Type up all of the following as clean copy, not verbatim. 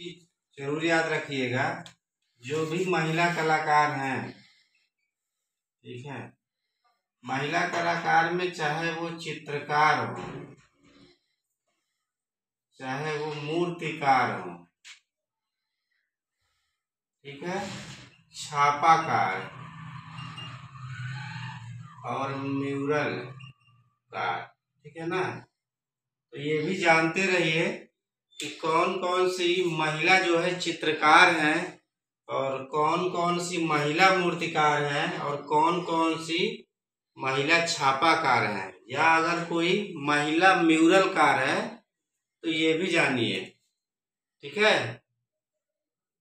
जरूर याद रखिएगा, जो भी महिला कलाकार हैं, ठीक है, महिला कलाकार में चाहे वो चित्रकार हो, चाहे वो मूर्तिकार हो, ठीक है, छापाकार और म्यूरल कार, ठीक है ना। तो ये भी जानते रहिए कि कौन कौन सी महिला जो है चित्रकार हैं और कौन कौन सी महिला मूर्तिकार हैं और कौन कौन सी महिला छापाकार हैं, या अगर कोई महिला म्यूरल कार है तो ये भी जानिए, ठीक है।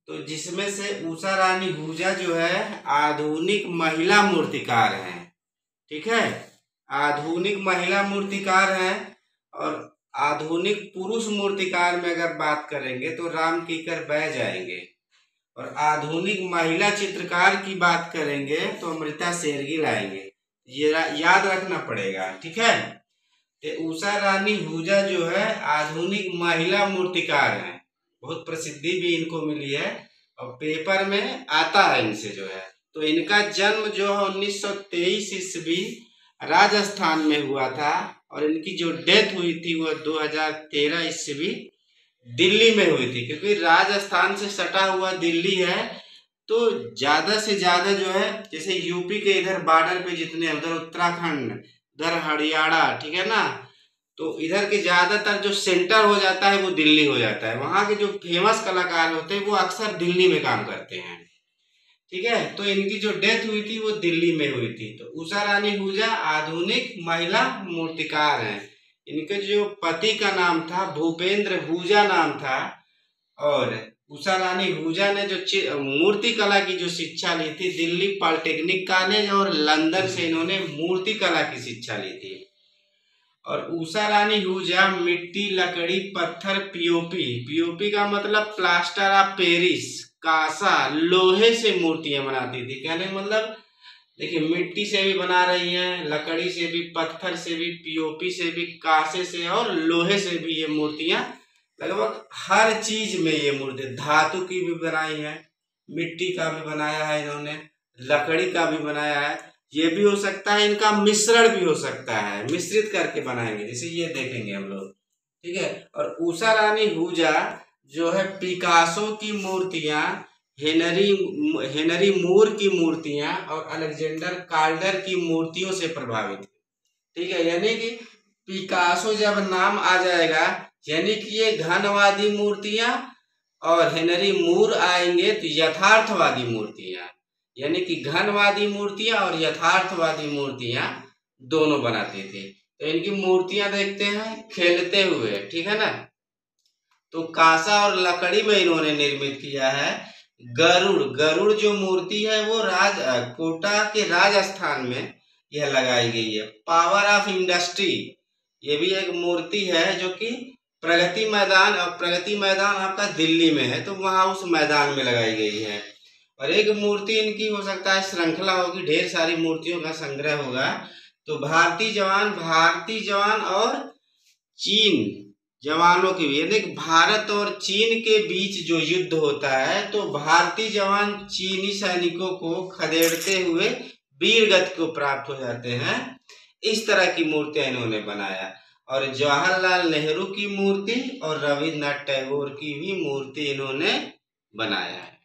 तो जिसमें से उषा रानी हुजा जो है आधुनिक महिला मूर्तिकार हैं, ठीक है, आधुनिक महिला मूर्तिकार हैं। और आधुनिक पुरुष मूर्तिकार में अगर बात करेंगे तो राम किकर बैज आएंगे, और आधुनिक महिला चित्रकार की बात करेंगे तो अमृता शेरगिल आएंगे। ये याद रखना पड़ेगा, ठीक है। तो उषा रानी हुजा जो है आधुनिक महिला मूर्तिकार हैं, बहुत प्रसिद्धि भी इनको मिली है और पेपर में आता है इनसे जो है। तो इनका जन्म जो है 1923 ईस्वी राजस्थान में हुआ था और इनकी जो डेथ हुई थी वो 2013 ईस्वी दिल्ली में हुई थी, क्योंकि राजस्थान से सटा हुआ दिल्ली है तो ज्यादा से ज्यादा जो है, जैसे यूपी के इधर बॉर्डर पे जितने, उधर उत्तराखंड, उधर हरियाणा, ठीक है ना, तो इधर के ज्यादातर जो सेंटर हो जाता है वो दिल्ली हो जाता है। वहां के जो फेमस कलाकार होते हैं वो अक्सर दिल्ली में काम करते हैं, ठीक है। तो इनकी जो डेथ हुई थी वो दिल्ली में हुई थी। तो उषा रानी हुजा आधुनिक महिला मूर्तिकार हैं। इनके जो पति का नाम था भूपेंद्र हुजा नाम था, और उषा रानी हुजा ने जो मूर्ति कला की जो शिक्षा ली थी दिल्ली पॉलिटेक्निक कॉलेज और लंदन से इन्होंने मूर्ति कला की शिक्षा ली थी। और उषा रानी हुजा मिट्टी, लकड़ी, पत्थर, पीओपी, पीओपी का मतलब प्लास्टर ऑफ पेरिस, कांसा, लोहे से मूर्तियां बनाती थी। कहने मतलब देखिए, मिट्टी से भी बना रही हैं, लकड़ी से भी, पत्थर से भी, पीओपी से भी, कांसे से और लोहे से भी ये मूर्तियां, लगभग हर चीज में ये मूर्ति, धातु की भी बनाई है, मिट्टी का भी बनाया है इन्होंने, लकड़ी का भी बनाया है। ये भी हो सकता है, इनका मिश्रण भी हो सकता है, मिश्रित करके बनाएंगे, जैसे ये देखेंगे हम लोग, ठीक है। और उषा रानी हुजा जो है पिकासो की मूर्तियां, हेनरी मूर की मूर्तियां और अलेक्जेंडर कार्डर की मूर्तियों से प्रभावित, ठीक है। यानी कि पिकासो जब नाम आ जाएगा यानी कि ये घनवादी मूर्तियां, और हेनरी मूर आएंगे तो यथार्थवादी मूर्तियां, यानी कि घनवादी मूर्तियां और यथार्थवादी मूर्तियां दोनों बनाते थे। तो इनकी मूर्तियां देखते हैं खेलते हुए, ठीक है ना। तो कांसा और लकड़ी में इन्होंने निर्मित किया है। गरुड़, गरुड़ जो मूर्ति है वो कोटा के राजस्थान में यह लगाई गई है। पावर ऑफ इंडस्ट्री, ये भी एक मूर्ति है जो कि प्रगति मैदान, और प्रगति मैदान आपका दिल्ली में है तो वहां उस मैदान में लगाई गई है। और एक मूर्ति इनकी हो सकता है श्रृंखला होगी, ढेर सारी मूर्तियों का संग्रह होगा। तो भारतीय जवान और चीन जवानों के भी, यानी भारत और चीन के बीच जो युद्ध होता है तो भारतीय जवान चीनी सैनिकों को खदेड़ते हुए वीर गति को प्राप्त हो जाते हैं। इस तरह की मूर्तियां इन्होंने बनाया। और जवाहरलाल नेहरू की मूर्ति और रविन्द्रनाथ टैगोर की भी मूर्ति इन्होंने बनाया है।